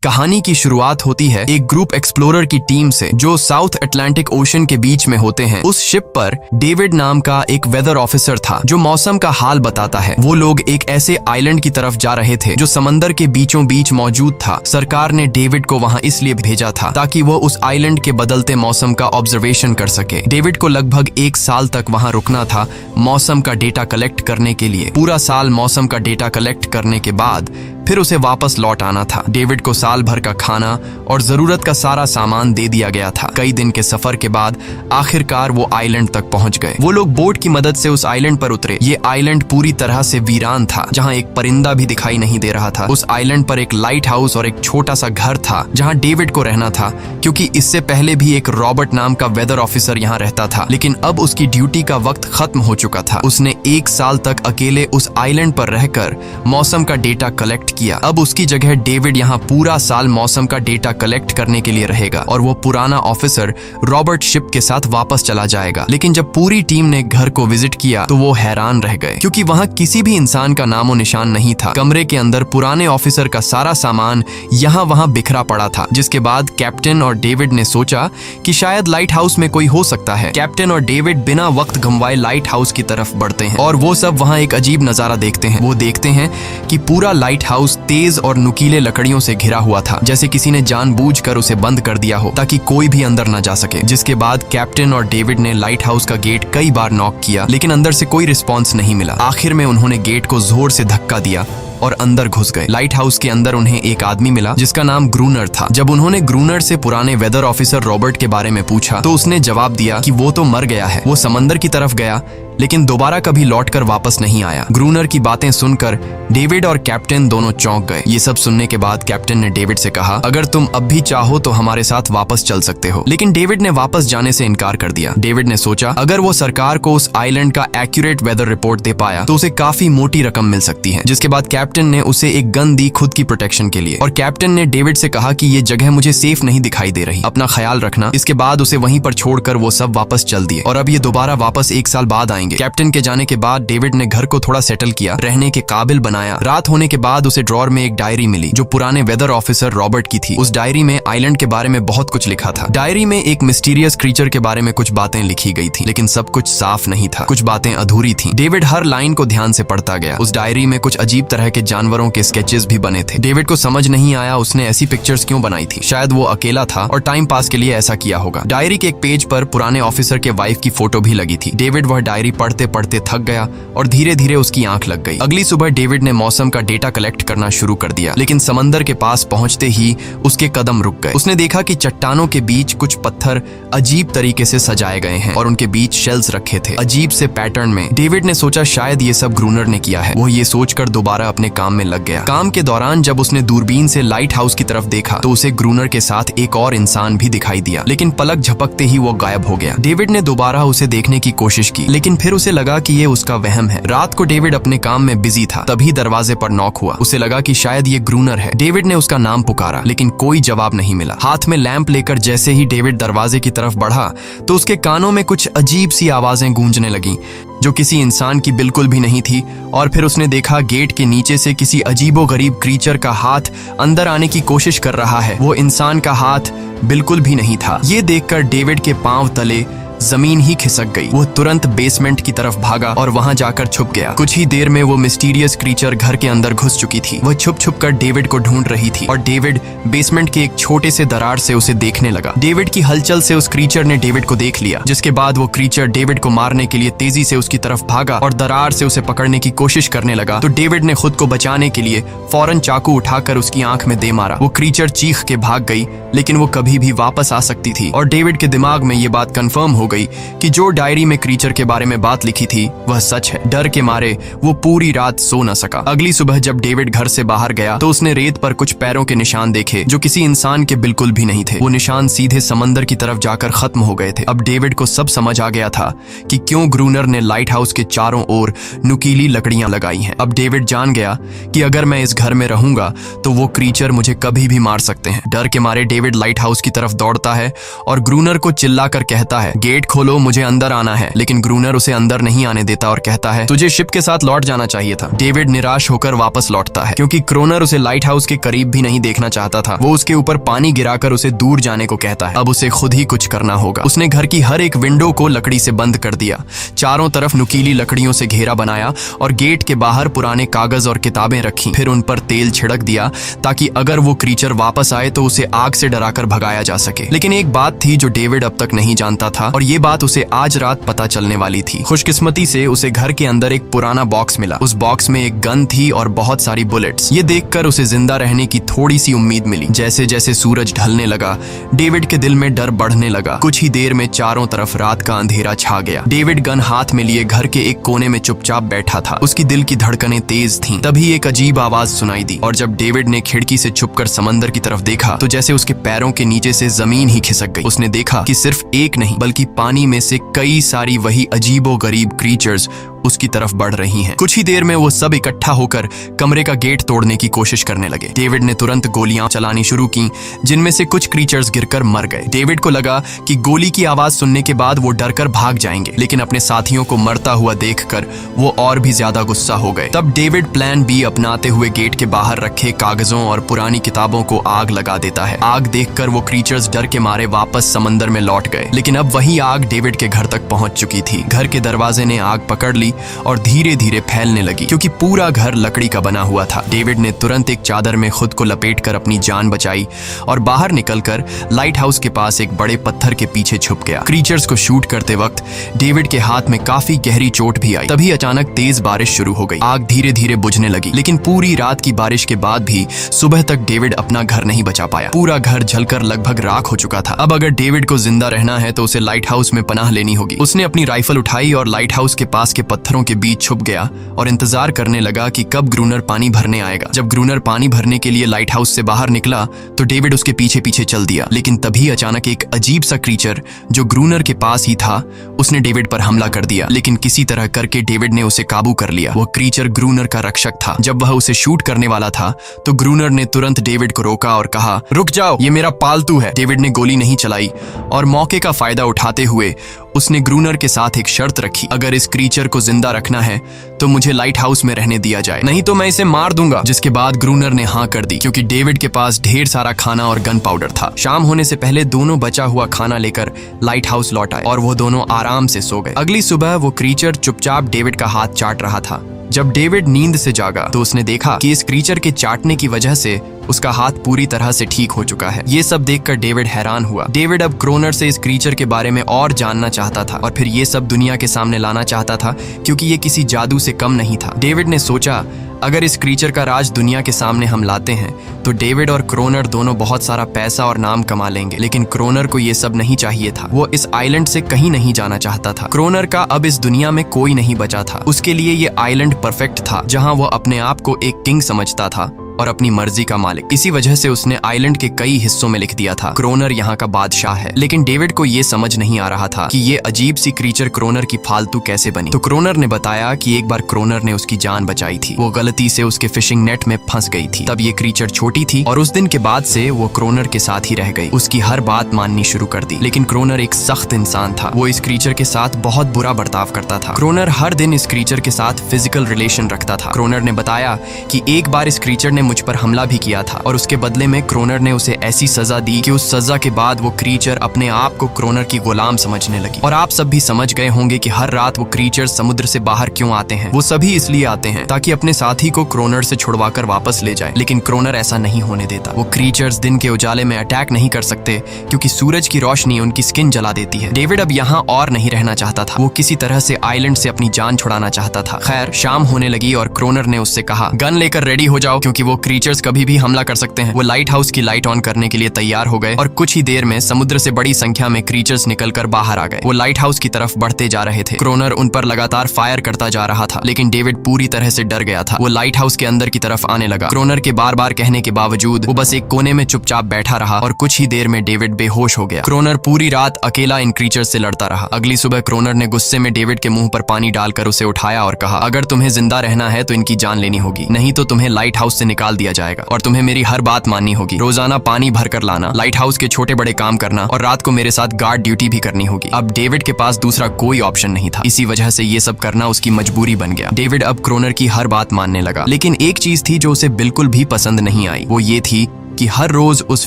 कहानी की शुरुआत होती है एक ग्रुप एक्सप्लोरर की टीम से जो साउथ अटलांटिक ओशन के बीच में होते हैं। उस शिप पर डेविड नाम का एक वेदर ऑफिसर था जो मौसम का हाल बताता है। वो लोग एक ऐसे आइलैंड की तरफ जा रहे थे जो समंदर के बीचों बीच मौजूद था। सरकार ने डेविड को वहां इसलिए भेजा था ताकि वो उस आइलैंड के बदलते मौसम का ऑब्जर्वेशन कर सके। डेविड को लगभग 1 साल तक वहां रुकना था मौसम का डेटा कलेक्ट करने के लिए। पूरा साल मौसम का डेटा कलेक्ट करने के बाद फिर उसे वापस लौट आना था। डेविड को साल भर का खाना और जरूरत का सारा सामान दे दिया गया था। कई दिन के सफर के बाद आखिरकार वो आइलैंड तक पहुंच गए। वो लोग बोट की मदद से उस आइलैंड पर उतरे। ये आइलैंड पूरी तरह से वीरान था, जहां एक परिंदा भी दिखाई नहीं दे रहा था। उस आइलैंड पर एक लाइट हाउस और एक छोटा सा घर था जहां डेविड को रहना था, क्योंकि इससे पहले भी एक रॉबर्ट नाम का वेदर ऑफिसर यहाँ रहता था, लेकिन अब उसकी ड्यूटी का वक्त खत्म हो चुका था। उसने 1 साल तक अकेले उस आइलैंड पर रहकर मौसम का डेटा कलेक्ट किया। अब उसकी जगह डेविड यहाँ पूरा साल मौसम का डेटा कलेक्ट करने के लिए रहेगा और वो पुराना ऑफिसर रॉबर्ट शिप के साथ वापस चला जाएगा। लेकिन जब पूरी टीम ने घर को विजिट किया तो वो हैरान रह गए, क्योंकि वहाँ किसी भी इंसान का नामो निशान नहीं था। कमरे के अंदर पुराने ऑफिसर का सारा सामान यहाँ वहाँ बिखरा पड़ा था। जिसके बाद कैप्टन और डेविड ने सोचा कि शायद लाइट हाउस में कोई हो सकता है। कैप्टन और डेविड बिना वक्त गंवाए लाइट हाउस की तरफ बढ़ते हैं और वो सब वहाँ एक अजीब नजारा देखते हैं। वो देखते हैं कि पूरा लाइट हाउस तेज और नुकीले लकड़ियों से घिरा हुआ था, जैसे किसी ने जानबूझकर उसे बंद कर दिया हो ताकि कोई भी अंदर न जा सके। जिसके बाद कैप्टन और डेविड ने लाइट हाउस का गेट कई बार नॉक किया, लेकिन अंदर से कोई रिस्पॉन्स नहीं मिला। आखिर में उन्होंने गेट को जोर से धक्का दिया और अंदर घुस गए। लाइट हाउस के अंदर उन्हें एक आदमी मिला जिसका नाम ग्रूनर था। जब उन्होंने ग्रूनर से पुराने वेदर ऑफिसर रॉबर्ट के बारे में पूछा तो उसने जवाब दिया कि वो तो मर गया है। वो समंदर की तरफ गया लेकिन दोबारा कभी लौटकर वापस नहीं आया। ग्रूनर की बातें सुनकर डेविड और कैप्टन दोनों चौंक गए। ये सब सुनने के बाद कैप्टन ने डेविड से कहा, अगर तुम अब भी चाहो तो हमारे साथ वापस चल सकते हो। लेकिन डेविड ने वापस जाने से इनकार कर दिया। डेविड ने सोचा अगर वो सरकार को उस आइलैंड का एक्यूरेट वेदर रिपोर्ट दे पाया तो उसे काफी मोटी रकम मिल सकती है। जिसके बाद कैप्टन ने उसे एक गन दी खुद की प्रोटेक्शन के लिए, और कैप्टन ने डेविड से कहा कि ये जगह मुझे सेफ नहीं दिखाई दे रही, अपना ख्याल रखना। इसके बाद उसे वहीं पर छोड़कर वो सब वापस चल दिए और अब ये दोबारा वापस 1 साल बाद आएंगे। कैप्टन के जाने के बाद डेविड ने घर को थोड़ा सेटल किया, रहने के काबिल बनाया। रात होने के बाद उसे ड्रॉर में एक डायरी मिली जो पुराने वेदर ऑफिसर रॉबर्ट की थी। उस डायरी में आइलैंड के बारे में बहुत कुछ लिखा था। डायरी में एक मिस्टीरियस क्रीचर के बारे में कुछ बातें लिखी गई थी, लेकिन सब कुछ साफ नहीं था। कुछ बातें अधूरी थी। डेविड हर लाइन को ध्यान से पढ़ता गया। उस डायरी में कुछ अजीब तरह के जानवरों के स्केचेस भी बने थे। डेविड को समझ नहीं आया उसने ऐसी पिक्चर्स क्यों बनाई थी। शायद वो अकेला था और टाइम पास के लिए ऐसा किया होगा। डायरी के एक पेज पर पुराने ऑफिसर के वाइफ की फोटो भी लगी थी। डेविड वह डायरी पढ़ते पढ़ते थक गया और धीरे धीरे उसकी आंख लग गई। अगली सुबह डेविड ने मौसम का डेटा कलेक्ट करना शुरू कर दिया, लेकिन समंदर के पास पहुंचते ही उसके कदम रुक गए। उसने देखा कि चट्टानों के बीच कुछ पत्थर अजीब तरीके से सजाए गए हैं और उनके बीच शेल्स रखे थे अजीब से पैटर्न में। डेविड ने सोचा शायद ये सब ग्रूनर ने किया है। वो ये सोचकर दोबारा अपने काम में लग गया। काम के दौरान जब उसने दूरबीन से लाइट हाउस की तरफ देखा तो उसे ग्रूनर के साथ एक और इंसान भी दिखाई दिया, लेकिन पलक झपकते ही वो गायब हो गया। डेविड ने दोबारा उसे देखने की कोशिश की, लेकिन फिर उसे लगा कि ये उसका वहम है। रात को डेविड अपने काम में बिजी था, तभी दरवाजे पर नॉक हुआ। उसे लगा कि शायद ये ग्रूनर है। डेविड ने उसका नाम पुकारा, लेकिन कोई जवाब नहीं मिला। हाथ में लैंप लेकर जैसे ही डेविड दरवाजे की तरफ बढ़ा तो उसके कानों में कुछ अजीब सी आवाजें गूंजने लगीं जो किसी इंसान की बिल्कुल भी नहीं थी। और फिर उसने देखा गेट के नीचे से किसी अजीबोगरीब क्रीचर का हाथ अंदर आने की कोशिश कर रहा है। वो इंसान का हाथ बिल्कुल भी नहीं था। ये देखकर डेविड के पांव तले जमीन ही खिसक गई। वो तुरंत बेसमेंट की तरफ भागा और वहां जाकर छुप गया। कुछ ही देर में वो मिस्टीरियस क्रीचर घर के अंदर घुस चुकी थी। वह छुप छुप कर डेविड को ढूंढ रही थी और डेविड बेसमेंट के एक छोटे से दरार से उसे देखने लगा। डेविड की हलचल से उस क्रीचर ने डेविड को देख लिया, जिसके बाद वो क्रीचर डेविड को मारने के लिए तेजी से उसकी तरफ भागा और दरार से उसे पकड़ने की कोशिश करने लगा। तो डेविड ने खुद को बचाने के लिए फौरन चाकू उठाकर उसकी आंख में दे मारा। वो क्रीचर चीख के भाग गई, लेकिन वो कभी भी वापस आ सकती थी। और डेविड के दिमाग में ये बात कंफर्म हो गई कि जो डायरी में क्रीचर के बारे में बात लिखी थी वह सच है। डर के मारे वो पूरी रात सो न सका। अगली सुबह जब डेविड घर से बाहर गया तो उसने रेत पर कुछ पैरों के निशान देखे जो किसी इंसान के बिल्कुल भी नहीं थे। वो निशान सीधे समंदर की तरफ जाकर खत्म हो गए थे। अब डेविड को सब समझ आ गया था कि क्यों ग्रूनर ने लाइट हाउस के चारों ओर नुकीली लकड़ियां लगाई हैं। अब डेविड जान गया कि अगर मैं इस घर में रहूंगा तो वो क्रीचर मुझे कभी भी मार सकते हैं। डर के मारे डेविड लाइट हाउस की तरफ दौड़ता है और ग्रूनर को चिल्लाकर कहता है, गेट गेट खोलो, मुझे अंदर आना है। लेकिन ग्रूनर उसे अंदर नहीं आने देता और कहता है तुझे शिप के साथ लौट जाना चाहिए था। डेविड निराश होकर वापस लौटता है क्योंकि क्रोनर उसे लाइट हाउस के करीब भी नहीं देखना चाहता था। वो उसके ऊपर पानी गिराकर उसे दूर जाने को कहता है। अब उसे खुद ही कुछ करना होगा। उसने घर की हर एक विंडो को लकड़ी से बंद कर दिया, चारों तरफ नुकीली लकड़ियों से घेरा बनाया और गेट के बाहर पुराने कागज और किताबें रखी। फिर उन पर तेल छिड़क दिया ताकि अगर वो क्रीचर वापस आए तो उसे आग से डराकर भगाया जा सके। लेकिन एक बात थी जो डेविड अब तक नहीं जानता था और ये बात उसे आज रात पता चलने वाली थी। खुशकिस्मती से उसे घर के अंदर एक पुराना बॉक्स मिला। उस बॉक्स में एक गन थी और बहुत सारी बुलेट्स। ये देखकर उसे जिंदा रहने की थोड़ी सी उम्मीद मिली। जैसे जैसे सूरज ढलने लगा, डेविड के दिल में डर बढ़ने लगा। कुछ ही देर में चारों तरफ रात का अंधेरा छा गया। डेविड गन हाथ में लिए घर के एक कोने में चुपचाप बैठा था। उसकी दिल की धड़कनें तेज थीं। तभी एक अजीब आवाज सुनाई दी और जब डेविड ने खिड़की से छुपकर समंदर की तरफ देखा तो जैसे उसके पैरों के नीचे से जमीन ही खिसक गई। उसने देखा कि सिर्फ एक नहीं बल्कि पानी में से कई सारी वही अजीबोगरीब क्रीचर्स उसकी तरफ बढ़ रही हैं। कुछ ही देर में वो सब इकट्ठा होकर कमरे का गेट तोड़ने की कोशिश करने लगे। डेविड ने तुरंत गोलियां चलानी शुरू की, जिनमें से कुछ क्रीचर्स गिरकर मर गए। डेविड को लगा कि गोली की आवाज सुनने के बाद वो डरकर भाग जाएंगे, लेकिन अपने साथियों को मरता हुआ देखकर वो और भी ज्यादा गुस्सा हो गए। तब डेविड प्लान बी अपनाते हुए गेट के बाहर रखे कागजों और पुरानी किताबों को आग लगा देता है। आग देखकर वो क्रीचर्स डर के मारे वापस समंदर में लौट गए, लेकिन अब वही आग डेविड के घर तक पहुंच चुकी थी। घर के दरवाजे ने आग पकड़ ली और धीरे धीरे फैलने लगी क्योंकि पूरा घर लकड़ी का बना हुआ था। डेविड ने तुरंत एक चादर में खुद को लपेटकर अपनी जान बचाई और बाहर निकलकर लाइट हाउस के पास एक बड़े पत्थर के पीछे छुप गया। क्रीचर्स को शूट करते वक्त डेविड के हाथ में काफी गहरी चोट भी आई। तभी अचानक तेज बारिश शुरू हो गई। आग धीरे धीरे बुझने लगी, लेकिन पूरी रात की बारिश के बाद भी सुबह तक डेविड अपना घर नहीं बचा पाया। पूरा घर जलकर लगभग राख हो चुका था। अब अगर डेविड को जिंदा रहना है तो उसे लाइट हाउस में पनाह लेनी होगी। उसने अपनी राइफल उठाई और लाइट हाउस के पास के पत्थरों के बीच छुप गया और इंतजार करने लगा कि कब ग्रूनर पानी भरने आएगा। जब ग्रूनर पानी भरने के लिए लाइट हाउस से बाहर निकला तो डेविड उसके पीछे पीछे चल दिया, लेकिन तभी अचानक एक अजीब सा क्रीचर जो ग्रूनर के पास ही था उसने डेविड पर हमला कर दिया। लेकिन किसी तरह करके डेविड ने उसे काबू कर लिया। वह क्रीचर ग्रूनर का रक्षक था। जब वह उसे शूट करने वाला था तो ग्रूनर ने तुरंत डेविड को रोका और कहा, रुक जाओ, ये मेरा पालतू है। डेविड ने गोली नहीं चलाई और मौके का फायदा उठाते हुए उसने ग्रूनर के साथ एक शर्त रखी, अगर इस क्रीचर को जिंदा रखना है तो मुझे लाइट हाउस में रहने दिया जाए, नहीं तो मैं इसे मार दूंगा। जिसके बाद ग्रूनर ने हाँ कर दी क्योंकि डेविड के पास ढेर सारा खाना और गन पाउडर था। शाम होने से पहले दोनों बचा हुआ खाना लेकर लाइट हाउस लौट आए और वो दोनों आराम से सो गए। अगली सुबह वो क्रीचर चुपचाप डेविड का हाथ चाट रहा था। जब डेविड नींद से जागा तो उसने देखा कि इस क्रीचर के चाटने की वजह से उसका हाथ पूरी तरह से ठीक हो चुका है। ये सब देखकर डेविड हैरान हुआ। डेविड अब क्रोनर से इस क्रीचर के बारे में और जानना चाहता था और फिर ये सब दुनिया के सामने लाना चाहता था क्योंकि ये किसी जादू से कम नहीं था। डेविड ने सोचा, अगर इस क्रीचर का राज दुनिया के सामने हम लाते हैं तो डेविड और क्रोनर दोनों बहुत सारा पैसा और नाम कमा लेंगे। लेकिन क्रोनर को ये सब नहीं चाहिए था। वो इस आइलैंड से कहीं नहीं जाना चाहता था। क्रोनर का अब इस दुनिया में कोई नहीं बचा था। उसके लिए ये आइलैंड परफेक्ट था जहां वो अपने आप को एक किंग समझता था और अपनी मर्जी का मालिक। इसी वजह से उसने आइलैंड के कई हिस्सों में लिख दिया था, क्रोनर यहाँ का बादशाह है। लेकिन डेविड को ये समझ नहीं आ रहा था कि ये अजीब सी क्रीचर क्रोनर की फालतू कैसे बनी। तो क्रोनर ने बताया कि एक बार क्रोनर ने उसकी जान बचाई थी। वो गलती से उसके फिशिंग नेट में फंस गई थी। तब ये क्रीचर छोटी थी और उस दिन के बाद से वो क्रोनर के साथ ही रह गई। उसकी हर बात माननी शुरू कर दी। लेकिन क्रोनर एक सख्त इंसान था। वो इस क्रीचर के साथ बहुत बुरा बर्ताव करता था। क्रोनर हर दिन इस क्रीचर के साथ फिजिकल रिलेशन रखता था। क्रोनर ने बताया कि एक बार इस क्रीचर ने मुझ पर हमला भी किया था और उसके बदले में क्रोनर ने उसे ऐसी सजा दी कि उस सजा के बाद वो क्रीचर अपने आप को क्रोनर की गुलाम समझने लगी। और आप सब भी समझ गए होंगे कि हर रात वो क्रीचर समुद्र से बाहर क्यों आते हैं। वो सभी इसलिए आते हैं ताकि अपने साथी को क्रोनर से छुड़वाकर वापस ले जाए। लेकिन क्रोनर ऐसा नहीं होने देता। वो क्रीचर्स दिन के उजाले में अटैक नहीं कर सकते क्योंकि सूरज की रोशनी उनकी स्किन जला देती है। डेविड अब यहाँ और नहीं रहना चाहता था। वो किसी तरह से आइलैंड से अपनी जान छुड़ाना चाहता था। खैर, शाम होने लगी और क्रोनर ने उससे कहा, गन लेकर रेडी हो जाओ क्योंकि वो क्रीचर्स कभी भी हमला कर सकते हैं। वो लाइट हाउस की लाइट ऑन करने के लिए तैयार हो गए और कुछ ही देर में समुद्र से बड़ी संख्या में क्रीचर्स निकलकर बाहर आ गए। वो लाइट हाउस की तरफ बढ़ते जा रहे थे। क्रोनर उन पर लगातार फायर करता जा रहा था, लेकिन डेविड पूरी तरह से डर गया था। वो लाइट हाउस के अंदर की तरफ आने लगा। क्रोनर के बार बार कहने के बावजूद वो बस एक कोने में चुपचाप बैठा रहा और कुछ ही देर में डेविड बेहोश हो गया। क्रोनर पूरी रात अकेला इन क्रीचर्स से लड़ता रहा। अगली सुबह क्रोनर ने गुस्से में डेविड के मुंह पर पानी डालकर उसे उठाया और कहा, अगर तुम्हें जिंदा रहना है तो इनकी जान लेनी होगी, नहीं तो तुम्हें लाइट हाउस से निकाल निकाल दिया जाएगा और तुम्हें मेरी हर बात माननी होगी। रोजाना पानी भर कर लाना, लाइट हाउस के छोटे बड़े काम करना और रात को मेरे साथ गार्ड ड्यूटी भी करनी होगी। अब डेविड के पास दूसरा कोई ऑप्शन नहीं था। इसी वजह से ये सब करना उसकी मजबूरी बन गया। डेविड अब क्रोनर की हर बात मानने लगा, लेकिन एक चीज थी जो उसे बिल्कुल भी पसंद नहीं आई। वो ये थी कि हर रोज उस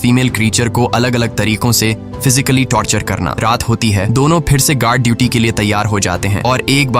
फीमेल क्रीचर को अलग अलग तरीकों से फिजिकली टॉर्चर करना। रात होती है, दोनों फिर से गार्ड ड्यूटी के लिए तैयार हो जाते हैं और एक बार